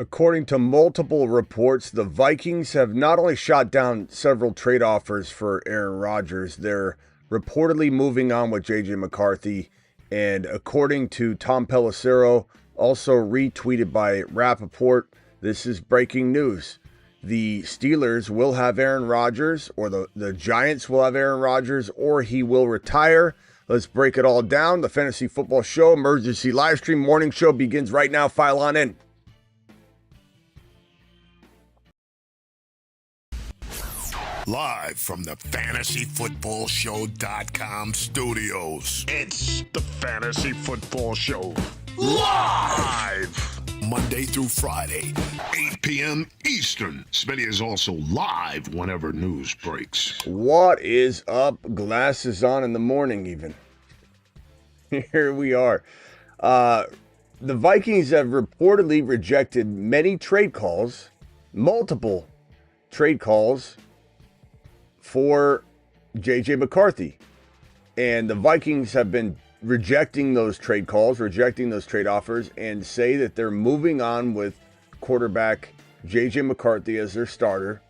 According to multiple reports, the Vikings have not only shot down several trade offers for Aaron Rodgers, they're reportedly moving on with JJ McCarthy. And according to Tom Pelissero, also retweeted by Rappaport, this is breaking news. The Steelers will have Aaron Rodgers, or the Giants will have Aaron Rodgers, or he will retire. Let's break it all down. The Fantasy Football Show emergency live stream morning show begins right now. File on in. Live from the FantasyFootballShow.com studios. It's the Fantasy Football Show. Live! Monday through Friday, 8 p.m. Eastern. Smitty is also live whenever news breaks. What is up? Glasses on in the morning even. Here we are. The Vikings have reportedly rejected many trade calls, multiple trade calls, for JJ McCarthy. And the Vikings have been rejecting those trade calls, rejecting those trade offers, and say that they're moving on with quarterback JJ McCarthy as their starter.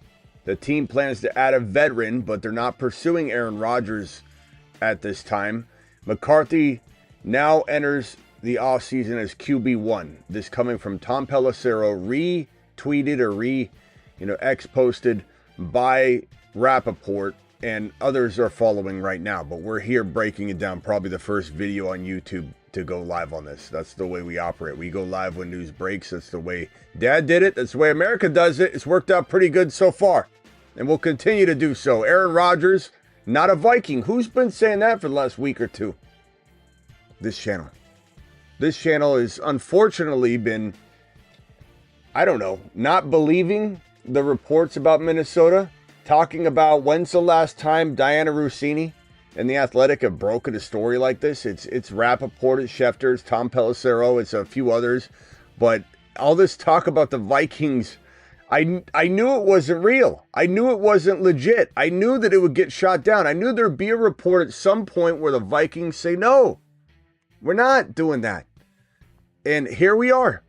The team plans to add a veteran, but they're not pursuing Aaron Rodgers at this time. McCarthy now enters the offseason as QB1. This coming from Tom Pelissero, retweeted or X-posted by Rappaport, and others are following right now, but we're here breaking it down. Probably the first video on YouTube to go live on this. That's the way we operate. We go live when news breaks. That's the way Dad did it. That's the way America does it. It's worked out pretty good so far, and we'll continue to do so. Aaron Rodgers, not a Viking. Who's been saying that for the last week or two? This channel. This channel has unfortunately been, I don't know, not believing the reports about Minnesota. Talking about when's the last time Diana Rossini and The Athletic have broken a story like this. It's Rappaport, it's Schefter, it's Tom Pelissero, it's a few others. But all this talk about the Vikings, I knew it wasn't real. I knew it wasn't legit. I knew that it would get shot down. I knew there'd be a report at some point where the Vikings say, no, we're not doing that. And here we are.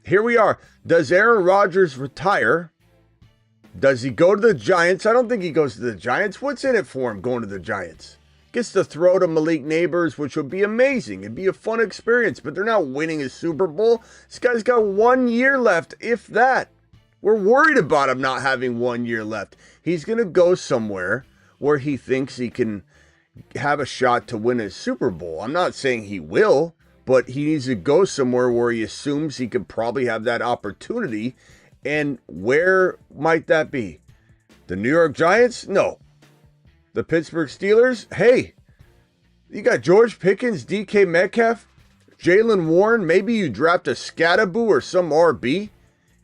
Here we are. Does Aaron Rodgers retire? Does he go to the Giants? I don't think he goes to the Giants. What's in it for him going to the Giants? Gets to throw to Malik Neighbors, which would be amazing. It'd be a fun experience, but they're not winning a Super Bowl. This guy's got 1 year left, if that. We're worried about him not having 1 year left. He's going to go somewhere where he thinks he can have a shot to win a Super Bowl. I'm not saying he will, but he needs to go somewhere where he assumes he could probably have that opportunity. And where might that be? The New York Giants? No. The Pittsburgh Steelers? Hey, you got George Pickens, DK Metcalf, Jaylen Warren. Maybe you draft a Scattaboo or some RB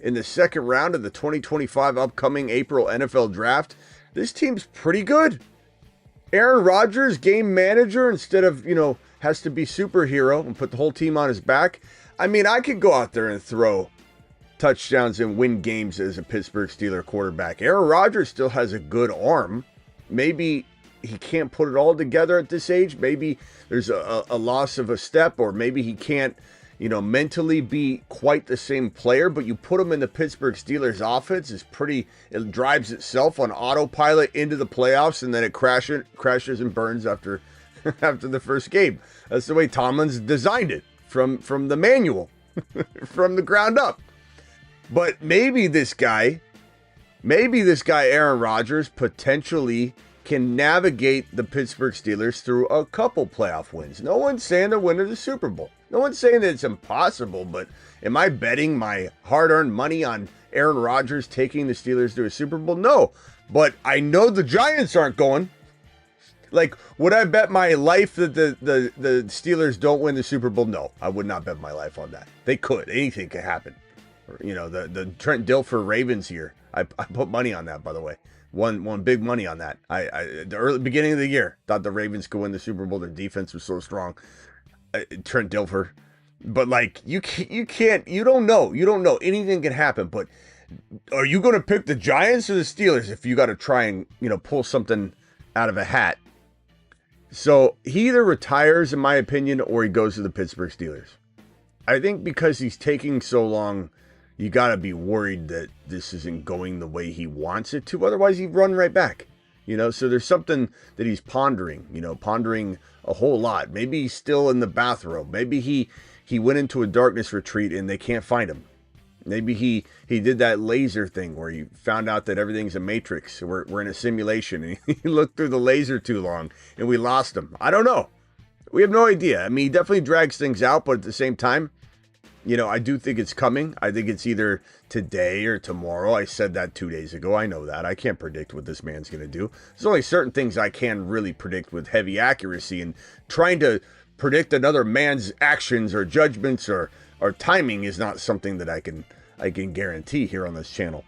in the second round of the 2025 upcoming April NFL draft. This team's pretty good. Aaron Rodgers, game manager, instead of, has to be superhero and put the whole team on his back. I mean, I could go out there and throw touchdowns and win games as a Pittsburgh Steelers quarterback. Aaron Rodgers still has a good arm. Maybe he can't put it all together at this age. Maybe there's a loss of a step, or maybe he can't, mentally be quite the same player, but you put him in the Pittsburgh Steelers offense, it drives itself on autopilot into the playoffs, and then it crashes and burns after the first game. That's the way Tomlin's designed it from the manual, from the ground up. But maybe this guy, Aaron Rodgers, potentially can navigate the Pittsburgh Steelers through a couple playoff wins. No one's saying they're winning the Super Bowl. No one's saying that it's impossible, but am I betting my hard-earned money on Aaron Rodgers taking the Steelers to a Super Bowl? No, but I know the Giants aren't going. Like, would I bet my life that the Steelers don't win the Super Bowl? No, I would not bet my life on that. They could. Anything could happen. The Trent Dilfer Ravens here. I put money on that, by the way. Won big money on that. The early beginning of the year, thought the Ravens could win the Super Bowl. Their defense was so strong. Trent Dilfer. But you don't know. Anything can happen. But are you going to pick the Giants or the Steelers if you got to try and, pull something out of a hat? So he either retires, in my opinion, or he goes to the Pittsburgh Steelers. I think because he's taking so long, you got to be worried that this isn't going the way he wants it to. Otherwise, he'd run right back. So there's something that he's pondering, pondering a whole lot. Maybe he's still in the bathrobe. Maybe he went into a darkness retreat and they can't find him. Maybe he did that laser thing where he found out that everything's a matrix. We're in a simulation, and he looked through the laser too long and we lost him. I don't know. We have no idea. I mean, he definitely drags things out, but at the same time, I do think it's coming. I think it's either today or tomorrow. I said that 2 days ago. I know that. I can't predict what this man's going to do. There's only certain things I can really predict with heavy accuracy, and trying to predict another man's actions or judgments or timing is not something that I can guarantee here on this channel.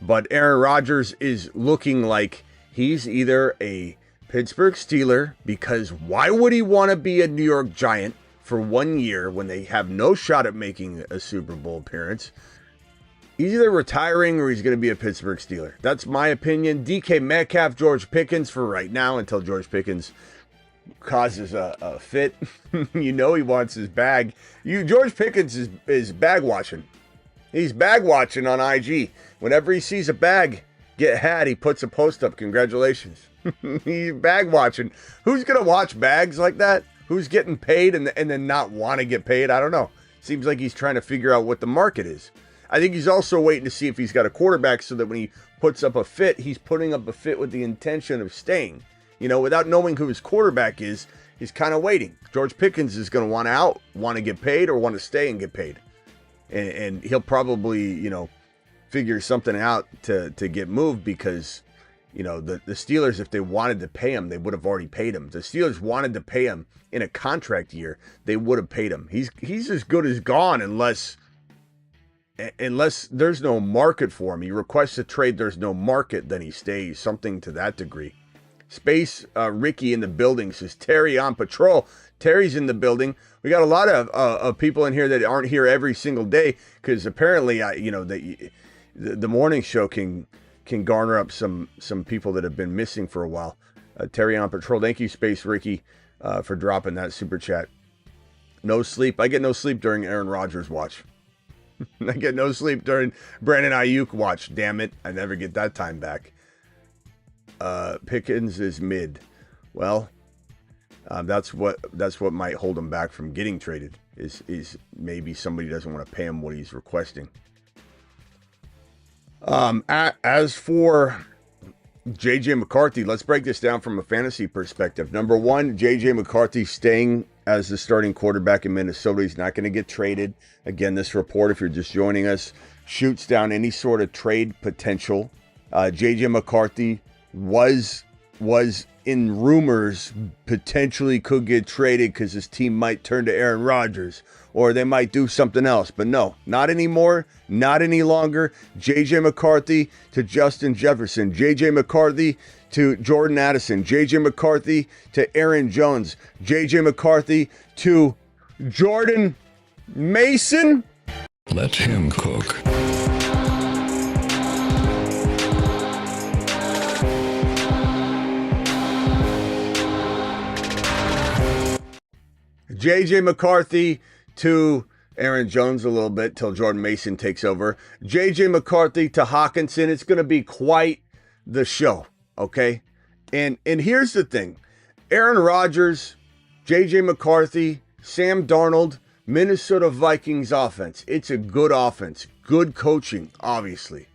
But Aaron Rodgers is looking like he's either a Pittsburgh Steeler, because why would he want to be a New York Giant for 1 year when they have no shot at making a Super Bowl appearance? He's either retiring or he's going to be a Pittsburgh Steeler. That's my opinion. DK Metcalf, George Pickens for right now, until George Pickens causes a fit. He wants his bag. George Pickens is bag watching. He's bag watching on IG. Whenever he sees a bag get had, he puts a post up. Congratulations. He's bag watching. Who's going to watch bags like that? Who's getting paid and then not want to get paid? I don't know. Seems like he's trying to figure out what the market is. I think he's also waiting to see if he's got a quarterback so that when he puts up a fit, he's putting up a fit with the intention of staying. Without knowing who his quarterback is, he's kind of waiting. George Pickens is going to want to get paid or want to stay and get paid. And he'll probably, figure something out to get moved, because, the Steelers, if they wanted to pay him, they would have already paid him. The Steelers wanted to pay him in a contract year, they would have paid him. He's as good as gone unless there's no market for him. He requests a trade, there's no market, then he stays, something to that degree. Space Ricky in the building says Terry on patrol. Terry's in the building. We got a lot of people in here that aren't here every single day, because apparently, the morning show can garner up some people that have been missing for a while. Terry on patrol. Thank you, Space Ricky, for dropping that super chat. No sleep. I get no sleep during Aaron Rodgers watch. I get no sleep during Brandon Ayuk watch. Damn it. I never get that time back. Pickens is mid. Well, that's what might hold him back from getting traded, is maybe somebody doesn't want to pay him what he's requesting. As for JJ McCarthy, let's break this down from a fantasy perspective. Number one, JJ McCarthy staying as the starting quarterback in Minnesota. He's not going to get traded. Again, this report, if you're just joining us, shoots down any sort of trade potential. JJ McCarthy was in rumors potentially could get traded because his team might turn to Aaron Rodgers, or they might do something else. But no, not anymore, not any longer. JJ McCarthy to Justin Jefferson, JJ McCarthy to Jordan Addison, JJ McCarthy to Aaron Jones, JJ McCarthy to Jordan Mason. Let him cook. JJ McCarthy to Aaron Jones a little bit till Jordan Mason takes over. JJ McCarthy to Hawkinson. It's going to be quite the show, okay? And here's the thing. Aaron Rodgers, JJ McCarthy, Sam Darnold, Minnesota Vikings offense. It's a good offense. Good coaching, obviously.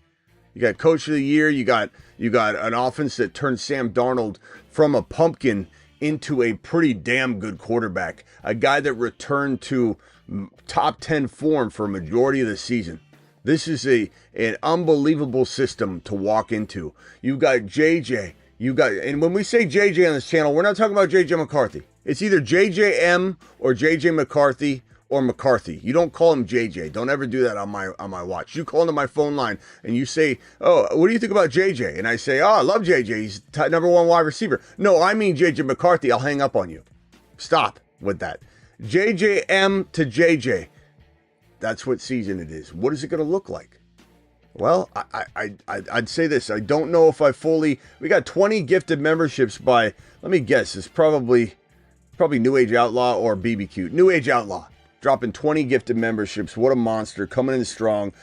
You got Coach of the Year. You got an offense that turned Sam Darnold from a pumpkin into a pretty damn good quarterback, a guy that returned to top 10 form for a majority of the season. This is an unbelievable system to walk into. You got JJ, and when we say JJ on this channel, we're not talking about JJ McCarthy. It's either JJM or JJ McCarthy or McCarthy. You don't call him JJ. Don't ever do that on my watch. You call into my phone line and you say, "Oh, what do you think about JJ?" And I say, "Oh, I love JJ. He's number one wide receiver." No, I mean JJ McCarthy. I'll hang up on you. Stop with that. JJM to JJ. That's what season it is. What is it going to look like? Well, I'd say this. I don't know if we got 20 gifted memberships by, let me guess, it's probably New Age Outlaw or BBQ. New Age Outlaw. Dropping 20 gifted memberships. What a monster. Coming in strong.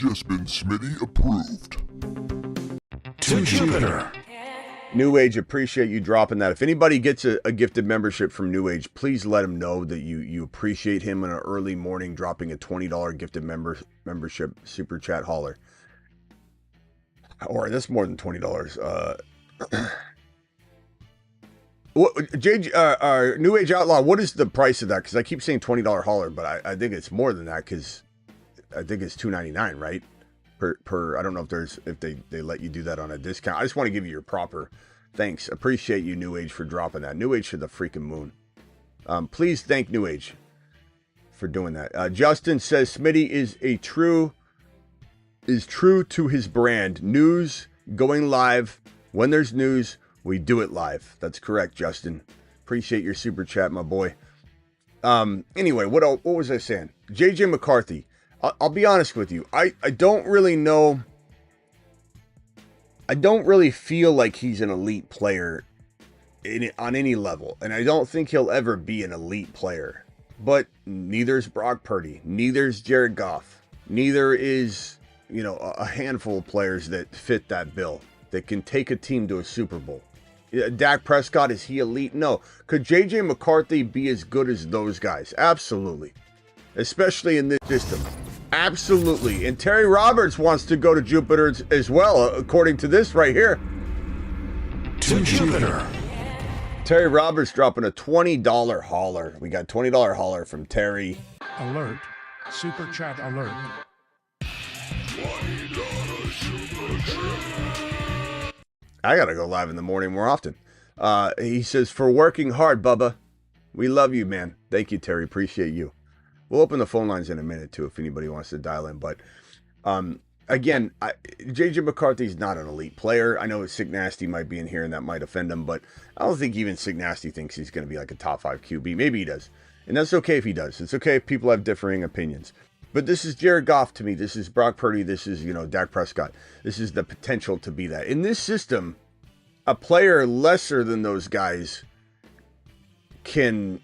just been Smitty approved. To Jupiter. New Age, appreciate you dropping that. If anybody gets a gifted membership from New Age, please let him know that you appreciate him in an early morning dropping a $20 gifted membership super chat holler. Or that's more than $20. New Age Outlaw, what is the price of that? Because I keep saying $20 holler, but I think it's more than that because I think it's $2.99, right? Per I don't know if they let you do that on a discount. I just want to give you your proper thanks. Appreciate you, New Age, for dropping that. New Age to the freaking moon. Please thank New Age for doing that. Justin says Smitty is true to his brand. News going live. When there's news, we do it live. That's correct, Justin. Appreciate your super chat, my boy. Anyway, what was I saying? JJ McCarthy. I'll be honest with you. I don't really know. I don't really feel like he's an elite player on any level. And I don't think he'll ever be an elite player. But neither's Brock Purdy. Neither's Jared Goff. Neither is, a handful of players that fit that bill. That can take a team to a Super Bowl. Dak Prescott, is he elite? No. Could JJ McCarthy be as good as those guys? Absolutely. Especially in this system. Absolutely. And Terry Roberts wants to go to Jupiter as well, according to this right here. To Jupiter. Terry Roberts dropping a $20 hauler. We got $20 hauler from Terry. Alert. Super chat alert. I gotta go live in the morning more often. He says, for working hard, Bubba. We love you, man. Thank you, Terry. Appreciate you. We'll open the phone lines in a minute, too, if anybody wants to dial in. But, again, J.J. McCarthy's not an elite player. I know Sick Nasty might be in here, and that might offend him. But I don't think even Sick Nasty thinks he's going to be like a top 5 QB. Maybe he does. And that's okay if he does. It's okay if people have differing opinions. But this is Jared Goff to me. This is Brock Purdy. This is, Dak Prescott. This is the potential to be that. In this system, a player lesser than those guys can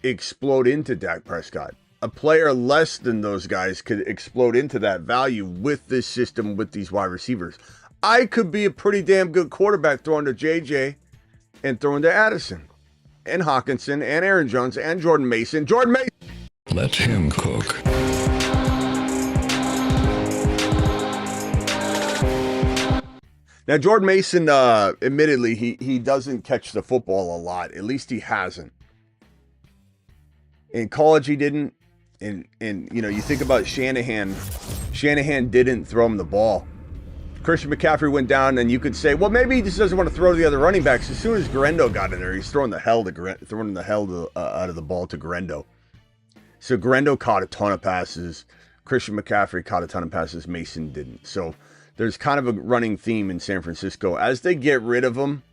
explode into Dak Prescott. A player less than those guys could explode into that value with this system, with these wide receivers. I could be a pretty damn good quarterback throwing to JJ and throwing to Addison and Hawkinson and Aaron Jones and Jordan Mason. Let him cook. Now, Jordan Mason, admittedly, he doesn't catch the football a lot. At least he hasn't. In college, he didn't. And you think about Shanahan. Shanahan didn't throw him the ball. Christian McCaffrey went down, and you could say, well, maybe he just doesn't want to throw to the other running backs. As soon as Garendo got in there, he's throwing the hell out of the ball to Garendo. So Garendo caught a ton of passes. Christian McCaffrey caught a ton of passes. Mason didn't. So there's kind of a running theme in San Francisco. As they get rid of them,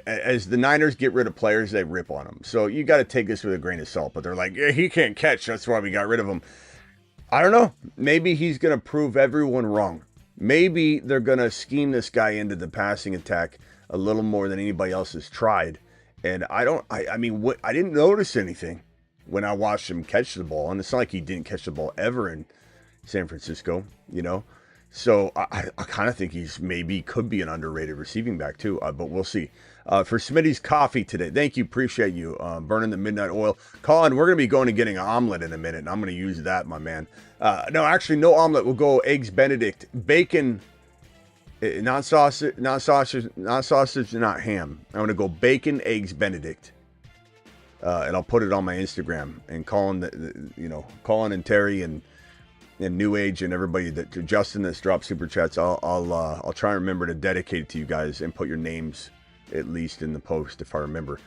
as the Niners get rid of players, they rip on them. So you got to take this with a grain of salt. But they're like, yeah, he can't catch. That's why we got rid of him. I don't know. Maybe he's going to prove everyone wrong. Maybe they're going to scheme this guy into the passing attack a little more than anybody else has tried. And I didn't notice anything when I watched him catch the ball. And it's not like he didn't catch the ball ever in San Francisco, So I kind of think he's could be an underrated receiving back too, but we'll see. For Smitty's coffee today, thank you, appreciate you. Burning the midnight oil. Colin, we're going to be going and getting an omelet in a minute, and I'm going to use that, my man. No, actually, no omelet. We'll go eggs Benedict, bacon, not sausage, not ham. I'm going to go bacon, eggs Benedict. And I'll put it on my Instagram. And Colin and Terry and New Age and everybody Justin that's dropped super chats, I'll try and remember to dedicate it to you guys and put your names at least in the post if I remember.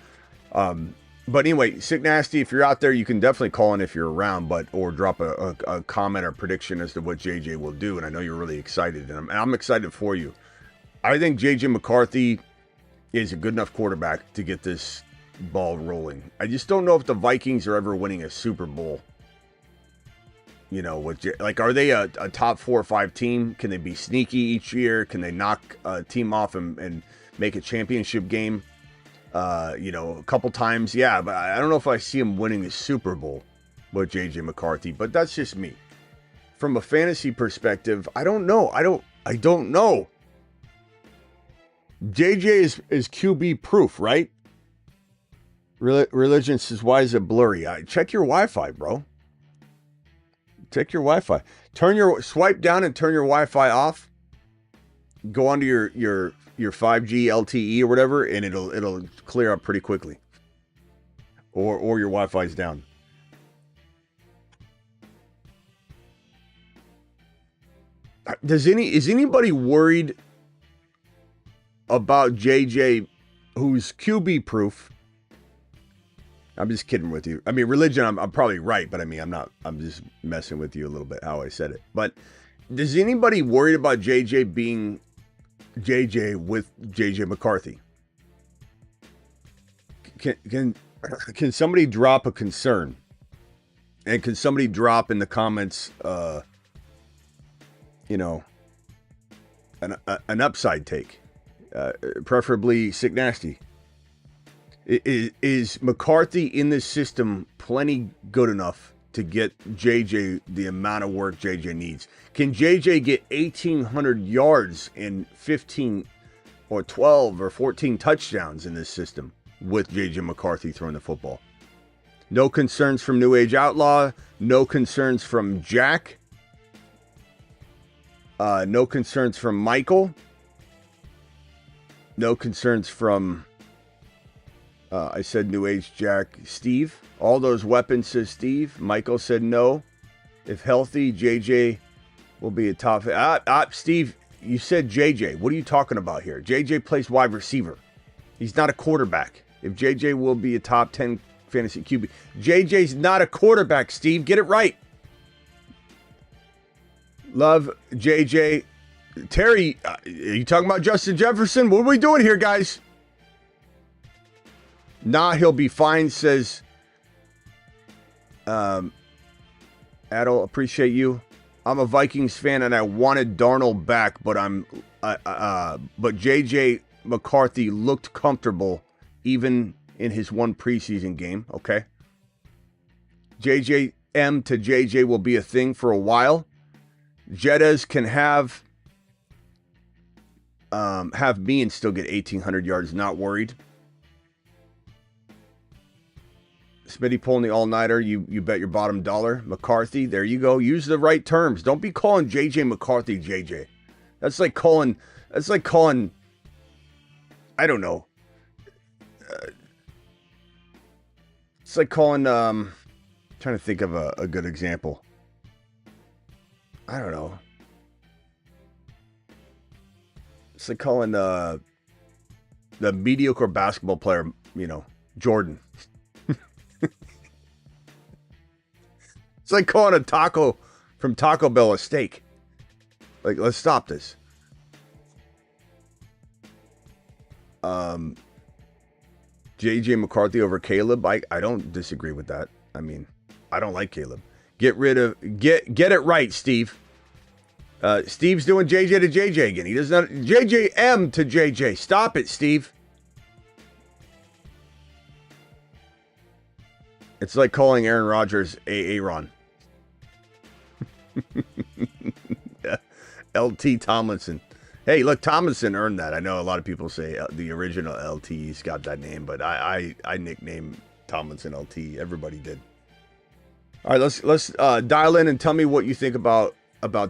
But anyway, Sick Nasty, if you're out there, you can definitely call in if you're around, or drop a comment or prediction as to what JJ will do. And I know you're really excited, and I'm excited for you. I think JJ McCarthy is a good enough quarterback to get this ball rolling. I just don't know if the Vikings are ever winning a Super Bowl. Are they a top 4 or 5 team? Can they be sneaky each year? Can they knock a team off and make a championship game? A couple times, yeah, but I don't know if I see them winning the Super Bowl with JJ McCarthy, but that's just me. from a fantasy perspective, I don't know. I don't know. JJ is QB proof, right? Religion says, why is it blurry? Check your Wi-Fi, bro. Check your Wi-Fi. Swipe down and turn your Wi-Fi off. Go onto your 5G LTE or whatever, and it'll clear up pretty quickly. Or your Wi-Fi's down. Is anybody worried about JJ, who's QB proof? I'm just kidding with you. I mean, religion, I'm probably right, but I mean, I'm just messing with you a little bit how I said it. But is anybody worried about JJ being JJ with JJ McCarthy? Can somebody drop a concern? And can somebody drop in the comments, an upside take? Preferably Sick Nasty. Is McCarthy in this system plenty good enough to get JJ the amount of work JJ needs? Can JJ get 1,800 yards and 15 or 12 or 14 touchdowns in this system with JJ McCarthy throwing the football? No concerns from New Age Outlaw. No concerns from Jack. No concerns from Michael. No concerns from... I said New Age Jack. Steve. All those weapons, says Steve. Michael said no. If healthy, JJ will be a top... Steve, you said JJ. What are you talking about here? JJ plays wide receiver. He's not a quarterback. If JJ will be a top 10 fantasy QB. JJ's not a quarterback, Steve. Get it right. Love JJ. Terry, are you talking about Justin Jefferson? What are we doing here, guys? Nah, he'll be fine, says Adel, appreciate you. I'm a Vikings fan and I wanted Darnold back, but but JJ McCarthy looked comfortable even in his one preseason game. Okay. JJM to JJ will be a thing for a while. Jettas can have me and still get 1,800 yards. Not worried. Smitty pulling the all-nighter. You bet your bottom dollar. McCarthy, there you go. Use the right terms. Don't be calling JJ McCarthy JJ. That's like calling, I don't know. It's like calling, trying to think of a good example. I don't know. It's like calling the mediocre basketball player, Jordan. It's like calling a taco from Taco Bell a steak. Like, let's stop this. JJ McCarthy over Caleb. I don't disagree with that. I mean, I don't like Caleb. Get it right, Steve. Steve's doing JJ to JJ again. He does not JJM to JJ. Stop it, Steve. It's like calling Aaron Rodgers Aaron. LT Tomlinson. Hey, look, Tomlinson earned that. I know a lot of people say the original LT's got that name, but I nicknamed Tomlinson LT. Everybody did. All right, let's dial in and tell me what you think about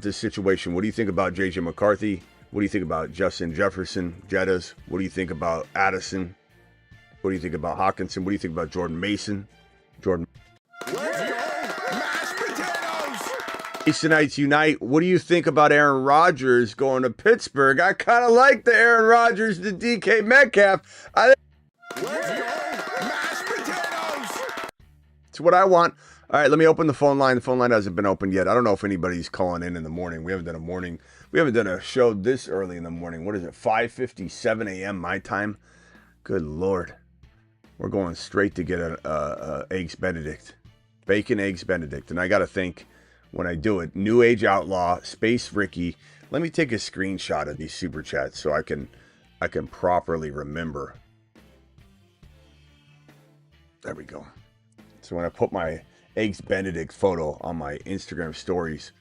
this situation. What do you think about JJ McCarthy? What do you think about Justin Jefferson, Jettas? What do you think about Addison? What do you think about Hawkinson? What do you think about Jordan Mason? Masonites Unite. What do you think about Aaron Rodgers going to Pittsburgh? I kind of like the Aaron Rodgers to DK Metcalf. It's what I want. All right, let me open the phone line. The phone line hasn't been opened yet. I don't know if anybody's calling in the morning. We haven't done a show this early in the morning. What is it? 5:57 a.m. my time. Good Lord. We're going straight to get a Eggs Benedict. Bacon Eggs Benedict. And I got to think when I do it, New Age Outlaw, Space Ricky. Let me take a screenshot of these super chats so I can properly remember. There we go. So when I put my Eggs Benedict photo on my Instagram stories,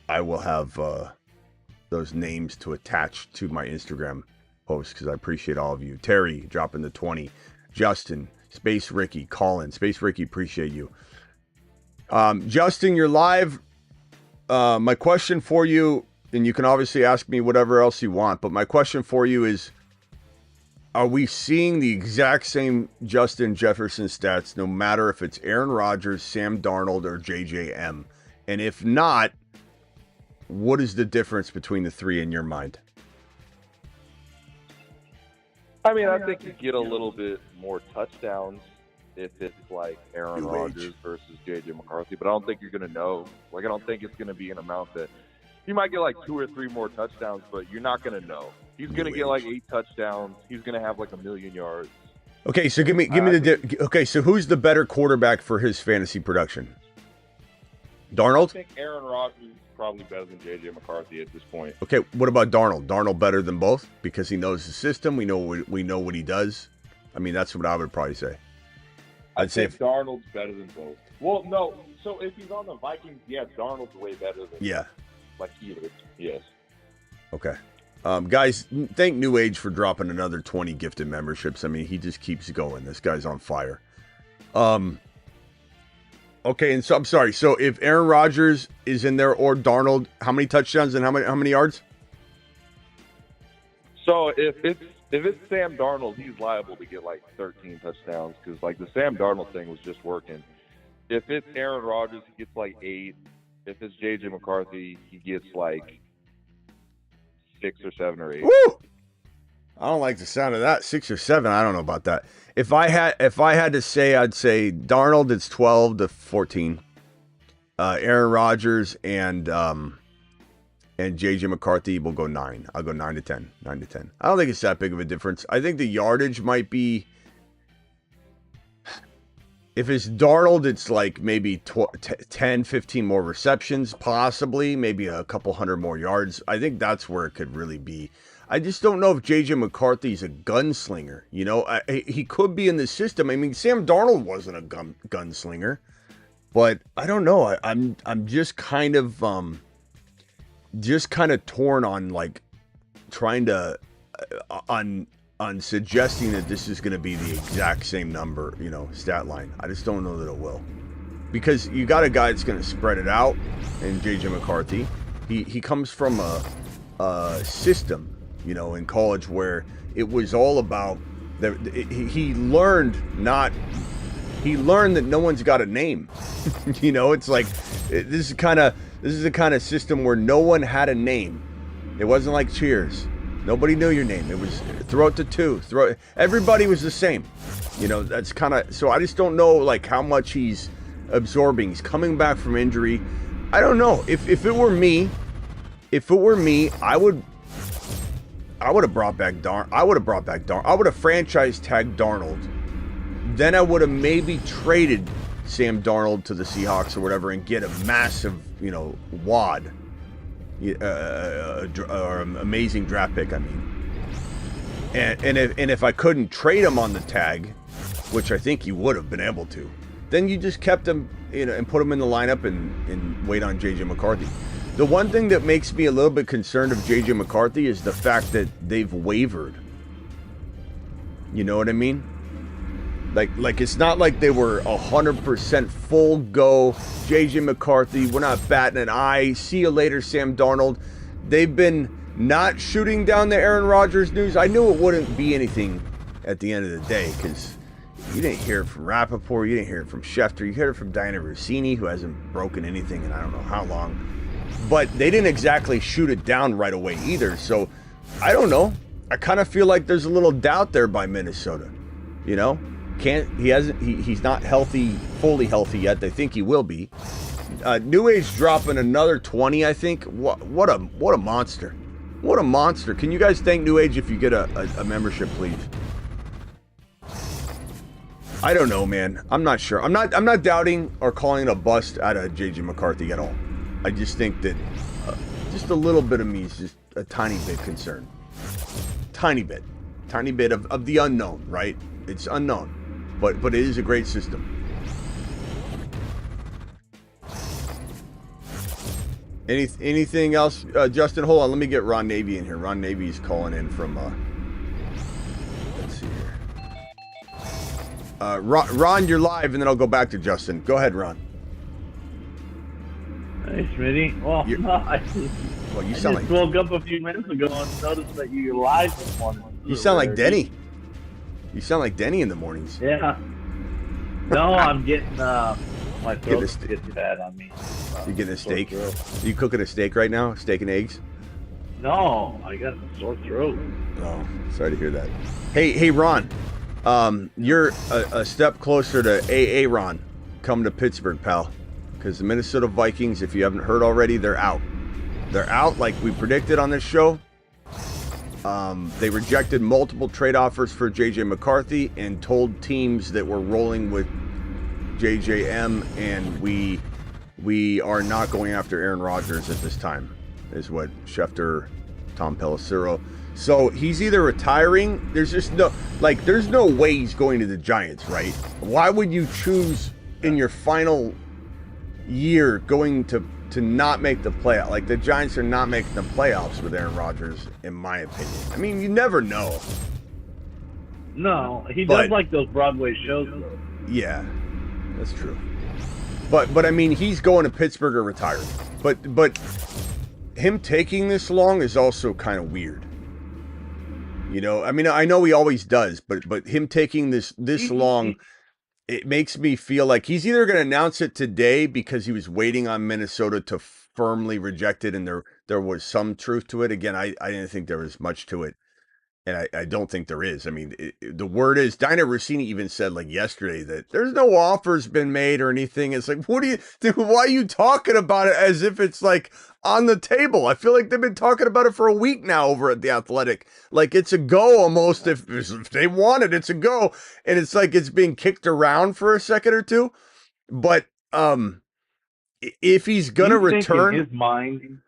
I will have those names to attach to my Instagram post because I appreciate all of you. Terry dropping the 20, Justin, Space Ricky, Colin, Space Ricky, appreciate you. Justin, you're live. My question for you, and you can obviously ask me whatever else you want, but my question for you is, are we seeing the exact same Justin Jefferson stats no matter if it's Aaron Rodgers, Sam Darnold, or JJM? And if not, what is the difference between the three in your mind? I mean, I think you get a little bit more touchdowns if it's like Aaron Rodgers versus JJ McCarthy, but I don't think you're going to know. Like, I don't think it's going to be an amount that you might get like 2 or 3 more touchdowns, but you're not going to know. He's going to get like 8 touchdowns. He's going to have like 1,000,000 yards. Okay, so give me okay, so who's the better quarterback for his fantasy production? Darnold? I think Aaron Rodgers is probably better than JJ McCarthy at this point. Okay, what about Darnold? Darnold better than both because he knows the system. We know what he does. I mean, that's what I would probably say. I'd say Darnold's better than both. Well, no. So if he's on the Vikings, yeah, Darnold's way better than like either. Yes. Okay. Guys, thank New Age for dropping another 20 gifted memberships. I mean, he just keeps going. This guy's on fire. Okay, and so I'm sorry. So if Aaron Rodgers is in there or Darnold, how many touchdowns and how many yards? So if it's Sam Darnold, he's liable to get like 13 touchdowns because like the Sam Darnold thing was just working. If it's Aaron Rodgers, he gets like 8. If it's JJ McCarthy, he gets like 6 or 7 or 8. Woo! I don't like the sound of that. 6 or 7. I don't know about that. If I had to say, I'd say Darnold. It's 12 to 14. Aaron Rodgers and JJ McCarthy will go 9. I'll go 9 to 10. 9 to 10. I don't think it's that big of a difference. I think the yardage might be. If it's Darnold, it's like maybe 10, 15 more receptions, possibly, maybe a couple hundred more yards. I think that's where it could really be. I just don't know if J.J. McCarthy's a gunslinger. You know, he could be in the system. I mean, Sam Darnold wasn't a gunslinger, but I don't know. I'm just kind of torn on like trying to on suggesting that this is going to be the exact same number, you know, stat line. I just don't know that it will. Because you got a guy that's going to spread it out in J.J. McCarthy. He comes from a system, you know, in college where it was all about he learned that no one's got a name. You know, it's like this is the kind of system where no one had a name. It wasn't like Cheers. Nobody knew your name. It was throw it to 2. Everybody was the same. You know, that's kind of, so I just don't know like how much he's absorbing. He's coming back from injury. I don't know. If it were me, I would have brought back Darnold. I would have franchise tagged Darnold. Then I would have maybe traded Sam Darnold to the Seahawks or whatever and get a massive, you know, wad. Or amazing draft pick, I mean. And if I couldn't trade him on the tag, which I think you would have been able to, then you just kept him, you know, and put him in the lineup and wait on JJ McCarthy. The one thing that makes me a little bit concerned of JJ McCarthy is the fact that they've wavered. You know what I mean? Like it's not like they were 100% full go. JJ McCarthy, we're not batting an eye. See you later, Sam Darnold. They've been not shooting down the Aaron Rodgers news. I knew it wouldn't be anything at the end of the day because you didn't hear it from Rappaport. You didn't hear it from Schefter. You heard it from Diana Rossini, who hasn't broken anything in I don't know how long. But they didn't exactly shoot it down right away either. So I don't know. I kind of feel like there's a little doubt there by Minnesota. You know? He's not fully healthy yet. They think he will be. New Age dropping another 20, I think. What a monster. What a monster. Can you guys thank New Age if you get a membership, please? I don't know, man. I'm not sure. I'm not doubting or calling it a bust out of JJ McCarthy at all. I just think that just a little bit of me is just a tiny bit concerned. Tiny bit of the unknown, right? It's unknown. But it is a great system. Anything else, Justin? Hold on, let me get Ron Navy in here. Ron Navy's calling in from. Let's see here. Ron, you're live, and then I'll go back to Justin. Go ahead, Ron. Hey, Smitty. Well, You I sound just like woke up a few minutes ago and noticed that you were live this morning. you sound like Denny. You sound like Denny in the mornings. Yeah. No, I'm getting my Getting a throat's getting bad on me. You getting a steak? Sore throat. Are you cooking a steak right now? Steak and eggs? No, I got a sore throat. Oh, sorry to hear that. Hey, Ron. You're a step closer to AA Ron. Come to Pittsburgh, pal. Because the Minnesota Vikings, if you haven't heard already, they're out. They're out like we predicted on this show. They rejected multiple trade offers for J.J. McCarthy and told teams that we're rolling with JJM, and we are not going after Aaron Rodgers at this time, is what Schefter, Tom Pelissero. So he's either retiring. There's just there's no way he's going to the Giants, right? Why would you choose in your final year going to not make the playoff? Like, the Giants are not making the playoffs with Aaron Rodgers, in my opinion. I mean, you never know. No, he does like those Broadway shows, though. Yeah, that's true. But I mean, he's going to Pittsburgh or retiring. But him taking this long is also kind of weird. You know, I mean, I know he always does, but him taking this long, it makes me feel like he's either going to announce it today because he was waiting on Minnesota to firmly reject it, and there was some truth to it. Again, I didn't think there was much to it, and I don't think there is. I mean, the word is, Dinah Rossini even said like yesterday that there's no offers been made or anything. It's like, why are you talking about it as if it's like on the table? I feel like they've been talking about it for a week now over at The Athletic. Like, it's a go almost. If they want it, it's a go. And it's like it's being kicked around for a second or two. But if he's going to return. In his mind.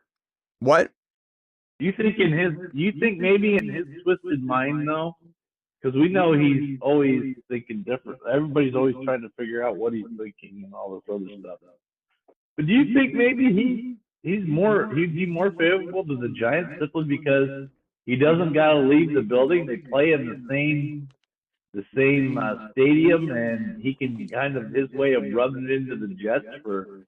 What? You think maybe in his twisted mind, though? Because we know he's always thinking different. Everybody's always trying to figure out what he's thinking and all this other stuff. But do you think maybe he'd be more favorable to the Giants simply because he doesn't got to leave the building? They play in the same stadium, and he can kind of his way of rubbing it into the Jets for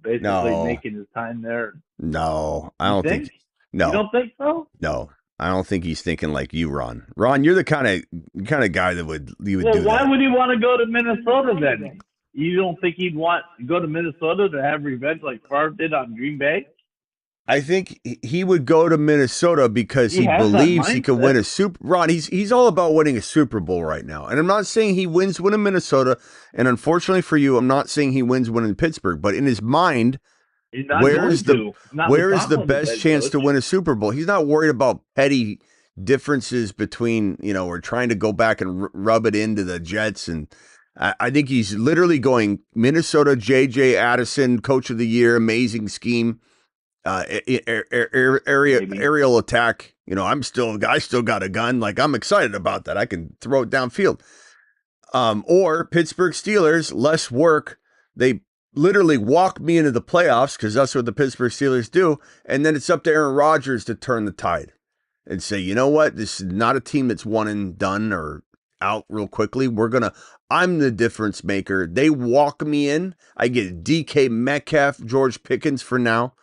basically making his time there. No, I don't think. No, you don't think so? No, I don't think he's thinking like you, Ron. Ron, you're the kind of guy that would do that. Why would he want to go to Minnesota then? You don't think he'd want to go to Minnesota to have revenge like Favre did on Green Bay? I think he would go to Minnesota because he believes he could win a Super. Ron, he's all about winning a Super Bowl right now, and I'm not saying he wins one in Minnesota. And unfortunately for you, I'm not saying he wins one in Pittsburgh. But in his mind, where is the best chance to win a Super Bowl? He's not worried about petty differences between, or trying to go back and rub it into the Jets. And I think he's literally going Minnesota. J.J. Addison, Coach of the Year, amazing scheme. Aerial attack. I still got a gun. Like, I'm excited about that. I can throw it downfield. Or Pittsburgh Steelers, less work. They literally walk me into the playoffs because that's what the Pittsburgh Steelers do. And then it's up to Aaron Rodgers to turn the tide and say, you know what? This is not a team that's one and done or out real quickly. I'm the difference maker. They walk me in. I get DK Metcalf, George Pickens for now,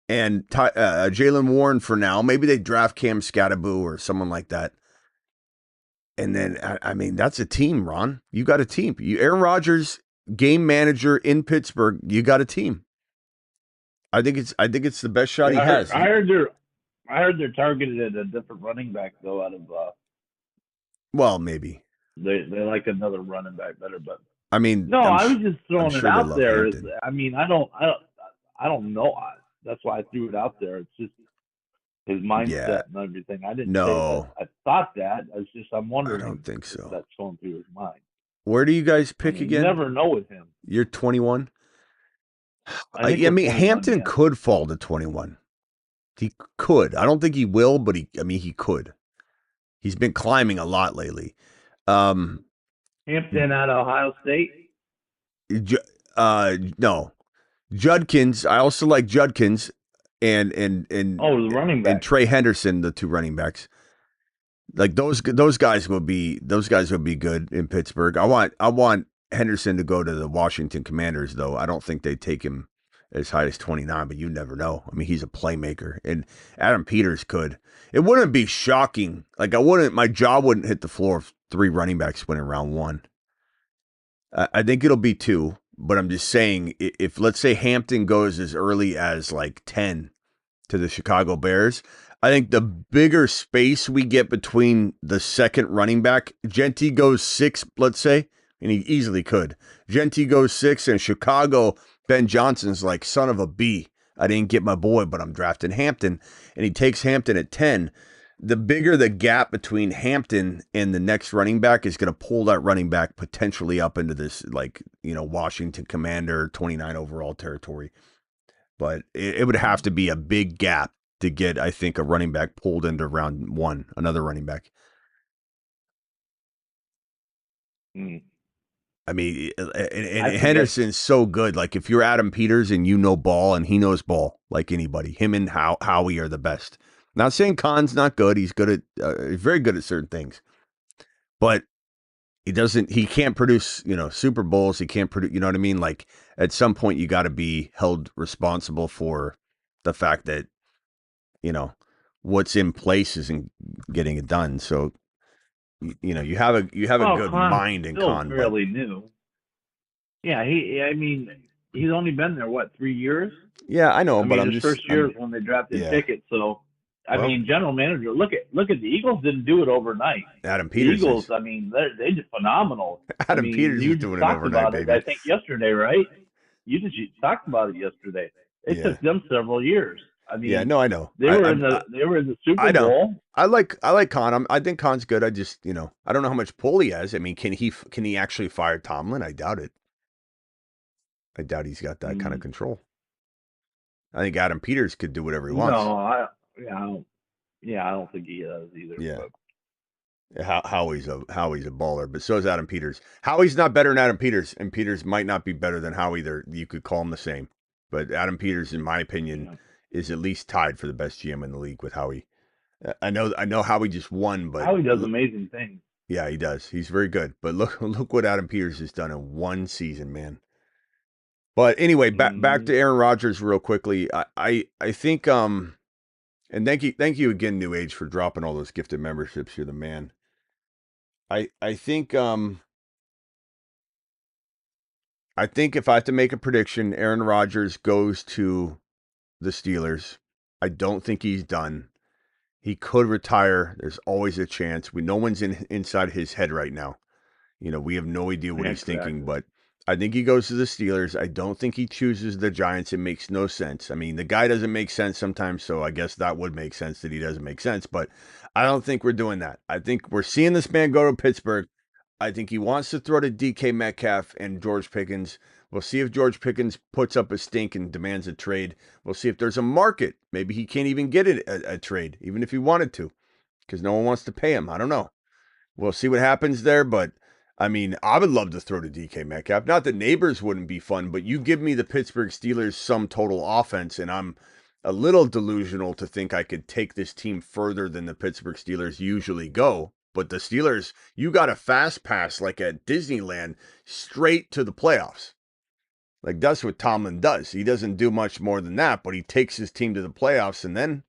and Jalen Warren for now. Maybe they draft Cam Scatterboo or someone like that. And then, I mean, that's a team, Ron. You got a team. Aaron Rodgers, game manager in Pittsburgh. You got a team. I think it's the best shot he has. I heard they're targeted at a different running back though. Out of well, maybe they like another running back better, but I mean, no, I was just throwing it out there. I mean, I don't know. That's why I threw it out there. It's just his mindset and everything. I didn't know. I thought that. I'm wondering. I don't think so. If that's going through his mind. Where do you guys pick again? You never know with him. You're 21. I mean, Hampton could fall to 21. He could. I don't think he will, but he could. He's been climbing a lot lately. Hampton out of Ohio State? No. Judkins. I also like Judkins and Oh, the running back. Trey Henderson, the two running backs. Like those guys will be good in Pittsburgh. I want Henderson to go to the Washington Commanders, though. I don't think they take him as high as 29, but you never know. I mean, he's a playmaker, and Adam Peters could. It wouldn't be shocking. Like my jaw wouldn't hit the floor if 3 running backs went in round 1. I think it'll be 2, but I'm just saying if let's say Hampton goes as early as like 10 to the Chicago Bears, I think the bigger space we get between the second running back, Genty goes 6, let's say, and he easily could. Genty goes 6, and Chicago, Ben Johnson's like, son of a B. I didn't get my boy, but I'm drafting Hampton, and he takes Hampton at 10. The bigger the gap between Hampton and the next running back is going to pull that running back potentially up into this, like, Washington Commander 29 overall territory. But it would have to be a big gap to get, I think, a running back pulled into round 1, another running back. I mean, and Henderson's so good. Like, if you're Adam Peters and you know ball and he knows ball like anybody, him and Howie are the best. Not saying Khan's not good. He's good at, he's very good at certain things. But he can't produce, Super Bowls. He can't produce, you know what I mean? Like, at some point, you got to be held responsible for the fact that, what's in place isn't getting it done. So, you have a good Khan's mind in Khan. Fairly new. Yeah, he's only been there, 3 years? Yeah, I know, but I'm his just first year when they drafted Pickett. So, general manager, look at the Eagles didn't do it overnight. Adam Peters. The Eagles, they're just phenomenal. Adam Peters is doing it overnight, baby. I think yesterday, right? You talked about it yesterday. It took them several years. I know. They were in the Super Bowl. I like Khan. I think Khan's good. I just, I don't know how much pull he has. I mean, can he actually fire Tomlin? I doubt it. I doubt he's got that kind of control. I think Adam Peters could do whatever he wants. No, I don't think he does either. Yeah. Howie's a baller, but so is Adam Peters. Howie's not better than Adam Peters, and Peters might not be better than Howie. You could call him the same. But Adam Peters, in my opinion, is at least tied for the best GM in the league with Howie. I know Howie just won, but Howie does amazing things. Yeah, he does. He's very good. But look what Adam Peters has done in one season, man. But anyway, back to Aaron Rodgers real quickly. I think and thank you again, New Age, for dropping all those gifted memberships. You're the man. I think if I have to make a prediction, Aaron Rodgers goes to the Steelers. I don't think he's done. He could retire. There's always a chance. No one's inside his head right now. We have no idea what he's thinking, but I think he goes to the Steelers. I don't think he chooses the Giants. It makes no sense. I mean, the guy doesn't make sense sometimes, so I guess that would make sense that he doesn't make sense, but I don't think we're doing that. I think we're seeing this man go to Pittsburgh. I think he wants to throw to DK Metcalf and George Pickens. We'll see if George Pickens puts up a stink and demands a trade. We'll see if there's a market. Maybe he can't even get a trade, even if he wanted to, because no one wants to pay him. I don't know. We'll see what happens there, but I mean, I would love to throw to DK Metcalf. Not that neighbors wouldn't be fun, but you give me the Pittsburgh Steelers sum total offense, and I'm a little delusional to think I could take this team further than the Pittsburgh Steelers usually go. But the Steelers, you got a fast pass like at Disneyland straight to the playoffs. Like, that's what Tomlin does. He doesn't do much more than that, but he takes his team to the playoffs, and then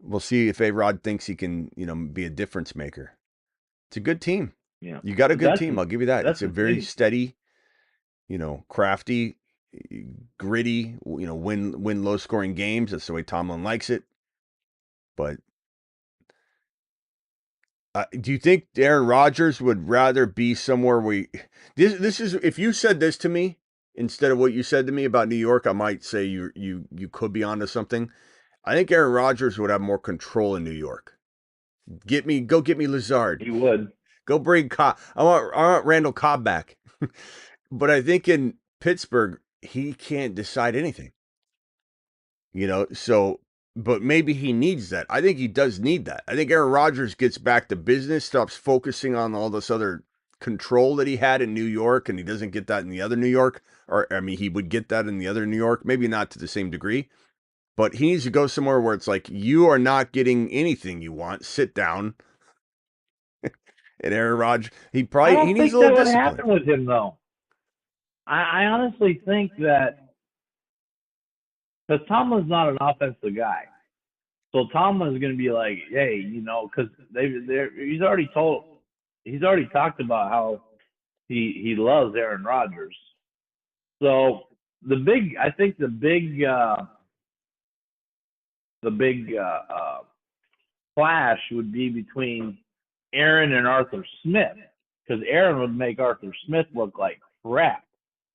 we'll see if A-Rod thinks he can, be a difference maker. It's a good team. Yeah. You got a good team. I'll give you that. It's a very steady, crafty, gritty, win low scoring games. That's the way Tomlin likes it. But do you think Aaron Rodgers would rather be somewhere where this is, if you said this to me instead of what you said to me about New York, I might say you could be onto something. I think Aaron Rodgers would have more control in New York. Go get me Lazard. He would. Go bring Cobb. I want Randall Cobb back. But I think in Pittsburgh, he can't decide anything. But maybe he needs that. I think he does need that. I think Aaron Rodgers gets back to business, stops focusing on all this other control that he had in New York, and he doesn't get that in the other New York. Or, I mean, he would get that in the other New York, maybe not to the same degree, but he needs to go somewhere where it's like, you are not getting anything you want. Sit down. And Aaron Rodgers, he I needs don't a think little that would discipline. happen with him, though. I honestly think that because Tomlin's not an offensive guy, so Tomlin's going to be like, hey, because he's already talked about how he loves Aaron Rodgers. So I think the big clash would be between Aaron and Arthur Smith, because Aaron would make Arthur Smith look like crap.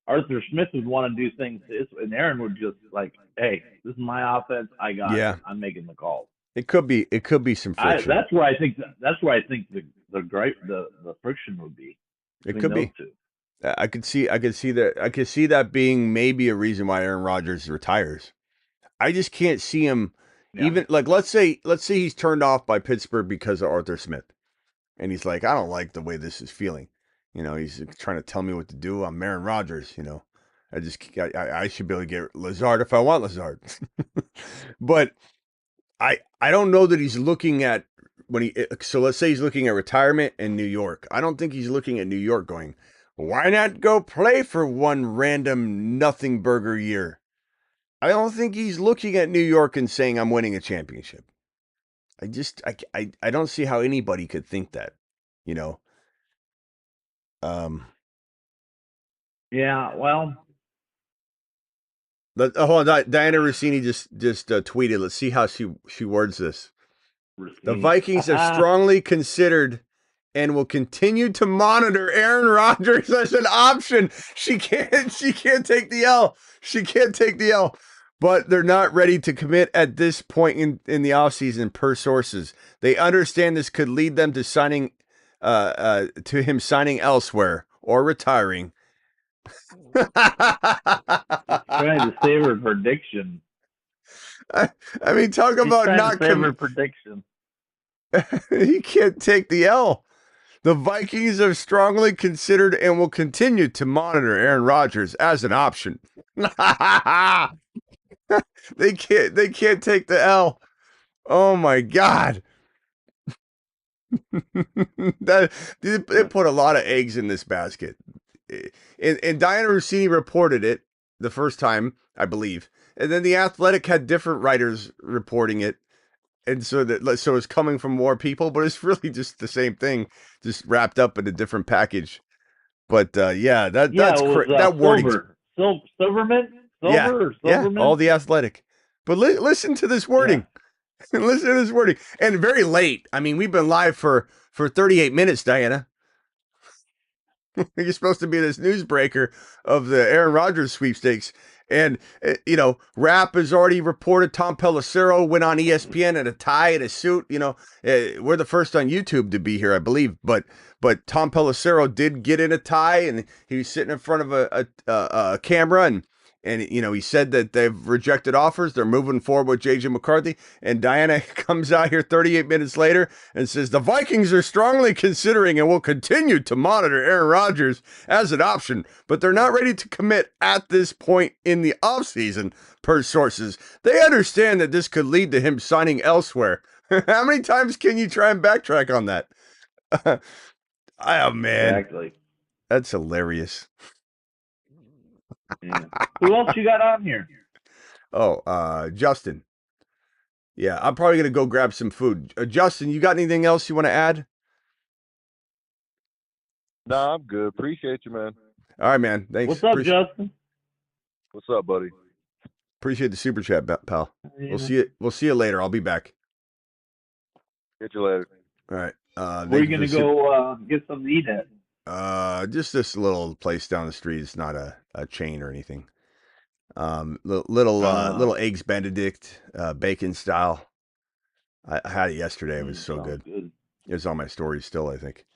Arthur Smith would want to do things, and Aaron would just like, hey, this is my offense. I got it. I'm making the calls. It could be some friction. That's where I think the friction would be. It could be. Two. I could see that being maybe a reason why Aaron Rodgers retires. I just can't see him even like let's say he's turned off by Pittsburgh because of Arthur Smith, and he's like, I don't like the way this is feeling. He's trying to tell me what to do. I'm Aaron Rodgers. I should be able to get Lazard if I want Lazard. But I don't know that he's looking at so let's say he's looking at retirement in New York. I don't think he's looking at New York going, why not go play for one random nothing burger year? I don't think he's looking at New York and saying, I'm winning a championship. I don't see how anybody could think that, Yeah, well. Hold on, Diana Rossini just tweeted. Let's see how she words this. Rossini. The Vikings have strongly considered and will continue to monitor Aaron Rodgers as an option. She can't take the L. She can't take the L. But they're not ready to commit at this point in the offseason, per sources. They understand this could lead them to signing him signing elsewhere or retiring. Trying to save her prediction. I mean, talk about not save her prediction. He can't take the L. The Vikings have strongly considered and will continue to monitor Aaron Rodgers as an option. They can't take the L. Oh my God. It put a lot of eggs in this basket. And Diana Rossini reported it the first time, I believe. And then The Athletic had different writers reporting it. And so it's coming from more people, but it's really just the same thing, just wrapped up in a different package. But that's that wording. Silverman? Silverman? All The Athletic. But listen to this wording. Yeah. Listen to this wording. And very late. I mean, we've been live for 38 minutes, Diana. You're supposed to be this newsbreaker of the Aaron Rodgers sweepstakes. And, Rap has already reported Tom Pelissero went on ESPN in a tie and a suit. We're the first on YouTube to be here, I believe. But Tom Pelissero did get in a tie, and he was sitting in front of a camera, and he said that they've rejected offers. They're moving forward with J.J. McCarthy. And Diana comes out here 38 minutes later and says, the Vikings are strongly considering and will continue to monitor Aaron Rodgers as an option, but they're not ready to commit at this point in the offseason, per sources. They understand that this could lead to him signing elsewhere. How many times can you try and backtrack on that? Oh, man. Exactly. That's hilarious. Yeah. Who else you got on here? Oh, Justin. Yeah, I'm probably going to go grab some food. Justin, you got anything else you want to add? No, I'm good. Appreciate you, man. All right, man. Thanks. What's up, Justin? What's up, buddy? Appreciate the super chat, pal. Yeah. We'll see you later. I'll be back. Get you later. All right. Where are you going to go get something to eat at? Just this little place down the street. It's not a chain or anything. Little eggs Benedict, bacon style. I had it yesterday. It was so good. It's on my story still, I think.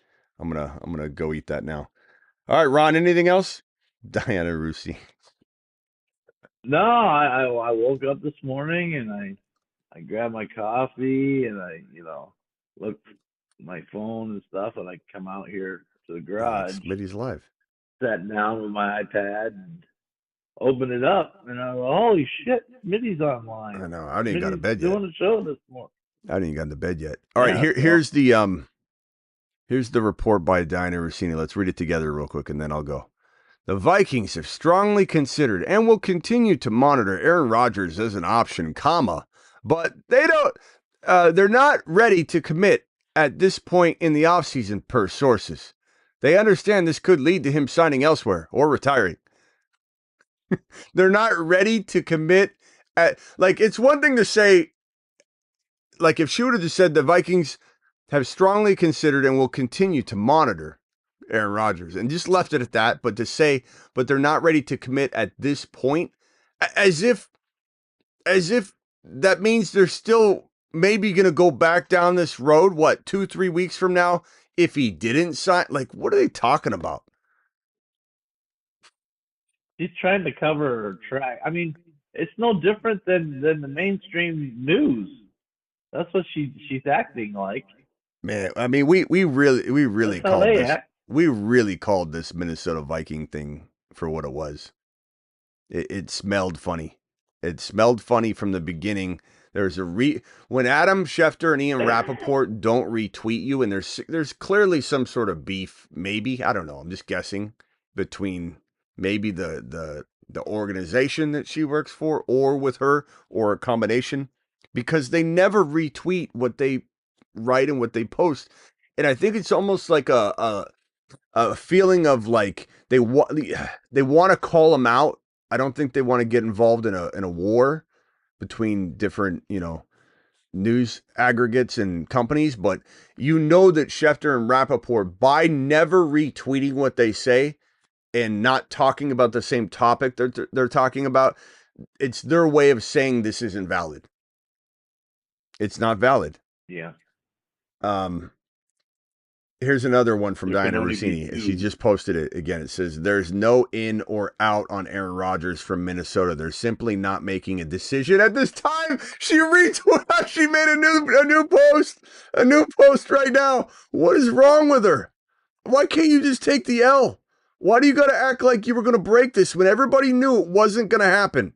I'm gonna go eat that now. All right, Ron, anything else? Diana Russi. No, I woke up this morning and I grabbed my coffee and I looked at my phone and stuff, and I come out here to the Oh, garage, Smitty's live. sat down with my iPad, and opened it up, and I was like, holy shit, Smitty's online. I know. I didn't even got to Smitty's bed yet. doing a show this morning. I didn't even got into bed yet. All right, Yeah, here's the report by Diana Rossini. Let's read it together real quick, and then I'll go. The Vikings have strongly considered and will continue to monitor Aaron Rodgers as an option, but they're not ready to commit at this point in the offseason, per sources. They understand this could lead to him signing elsewhere or retiring. They're not ready to commit it's one thing to say, like if she would have just said the Vikings have strongly considered and will continue to monitor Aaron Rodgers and just left it at that, but to say, but they're not ready to commit at this point, as if that means they're still maybe going to go back down this road, 2-3 weeks from now, if he didn't sign. Like, what are they talking about? she's trying to cover her track. I mean, it's no different than the mainstream news. That's what she's acting like. Man, I mean, we really That's how called they this. act. We really called this Minnesota Viking thing for what it was. It smelled funny. It smelled funny from the beginning. There's when Adam Schefter and Ian Rappaport don't retweet you, and there's clearly some sort of beef. Maybe, I don't know. I'm just guessing, between maybe the organization that she works for, or with her, or a combination, because they never retweet what they write and what they post. And I think it's almost like a feeling of like they want to call them out. I don't think they want to get involved in a war between different, news aggregates and companies, but that Schefter and Rappaport, by never retweeting what they say and not talking about the same topic they're talking about, it's their way of saying this isn't valid. It's not valid. Yeah. Here's another one from There can Diana only be Rossini. two. She just posted it again. It says, there's no in or out on Aaron Rodgers from Minnesota. They're simply not making a decision at this time. She retweeted. She made a new post right now. What is wrong with her? Why can't you just take the L? Why do you got to act like you were going to break this when everybody knew it wasn't going to happen?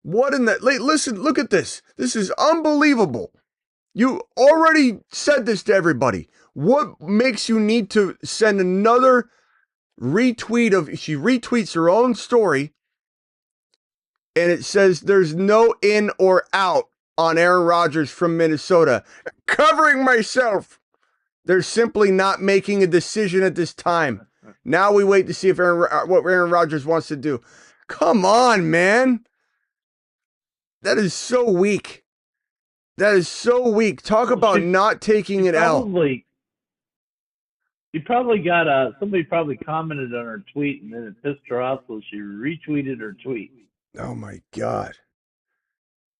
What in that? Listen, look at this. This is unbelievable. You already said this to everybody. What makes you need to send another retweet she retweets her own story, and it says there's no in or out on Aaron Rodgers from Minnesota. Covering myself. They're simply not making a decision at this time. Now we wait to see if what Aaron Rodgers wants to do. Come on, man. That is so weak. That is so weak. Talk about not taking an L. You probably got somebody probably commented on her tweet, and then it pissed her off, so she retweeted her tweet. Oh my God!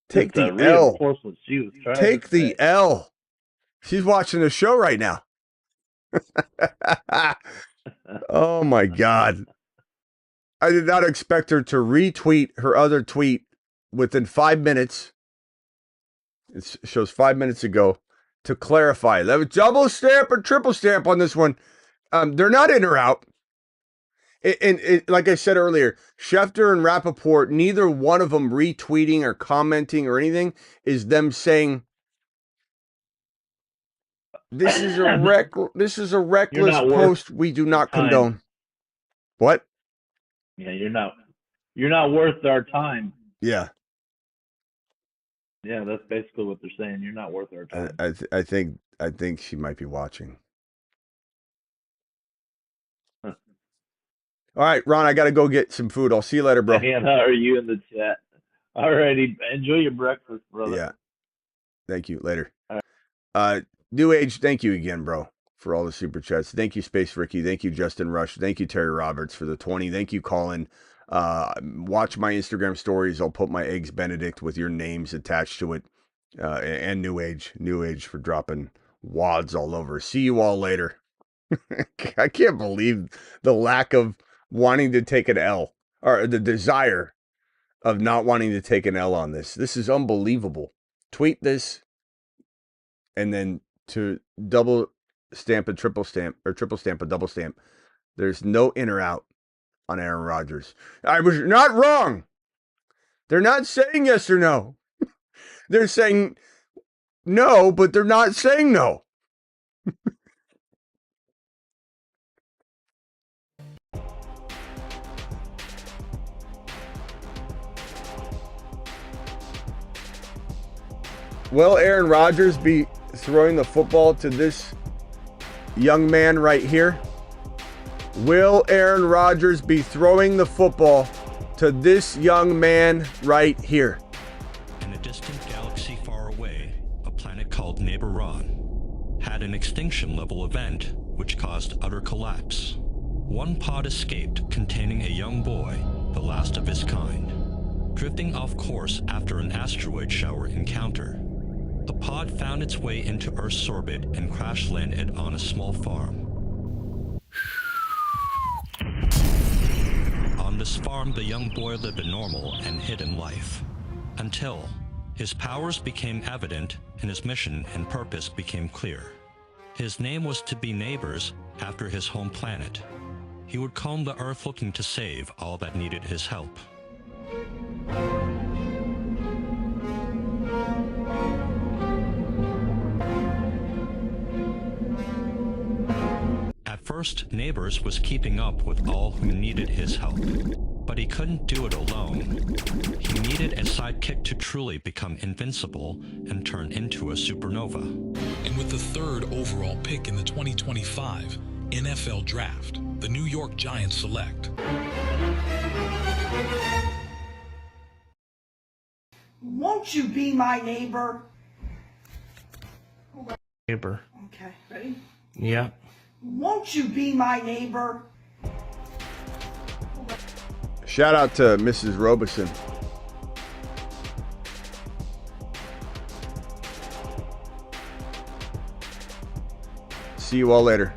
Take the the L. Reinforcement she was trying Take to the say. L. She's watching the show right now. Oh my God! I did not expect her to retweet her other tweet within 5 minutes. It shows 5 minutes ago to clarify. That was double stamp or triple stamp on this one. They're not in or out. And like I said earlier, Schefter and Rappaport, neither one of them retweeting or commenting or anything is them saying this is a reckless post we do not condone. What? Yeah, you're not worth our time. Yeah. Yeah, that's basically what they're saying. You're not worth our time. I think she might be watching. Huh. All right, Ron, I got to go get some food. I'll see you later, bro. And how are you in the chat? All righty. Enjoy your breakfast, brother. Yeah. Thank you. Later. New Age, thank you again, bro, for all the super chats. Thank you, Space Ricky. Thank you, Justin Rush. Thank you, Terry Roberts, for the 20. Thank you, Colin. Watch my Instagram stories. I'll put my Eggs Benedict with your names attached to it. And New Age for dropping wads all over. See you all later. I can't believe the lack of wanting to take an L, or the desire of not wanting to take an L on this. This is unbelievable. Tweet this, and then to double stamp a triple stamp or triple stamp a double stamp. There's no in or out on Aaron Rodgers. I was not wrong. They're not saying yes or no. They're saying no, but they're not saying no. Will Aaron Rodgers be throwing the football to this young man right here? Will Aaron Rodgers be throwing the football to this young man right here? In a distant galaxy far away, a planet called Neighbor-Ron had an extinction-level event which caused utter collapse. One pod escaped containing a young boy, the last of his kind, drifting off course after an asteroid shower encounter. The pod found its way into Earth's orbit and crash-landed on a small farm. On this farm, the young boy lived a normal and hidden life, until his powers became evident and his mission and purpose became clear. His name was to be Neighbors after his home planet. He would comb the Earth looking to save all that needed his help. At first, Neighbors was keeping up with all who needed his help, but he couldn't do it alone. He needed a sidekick to truly become invincible and turn into a supernova. And with the third overall pick in the 2025 NFL Draft, the New York Giants select Won't you be my neighbor? Neighbor. Okay, ready? Yeah. Won't you be my neighbor? Shout out to Mrs. Robeson. See you all later.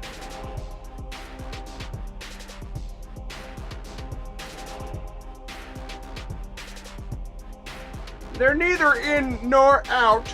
They're neither in nor out.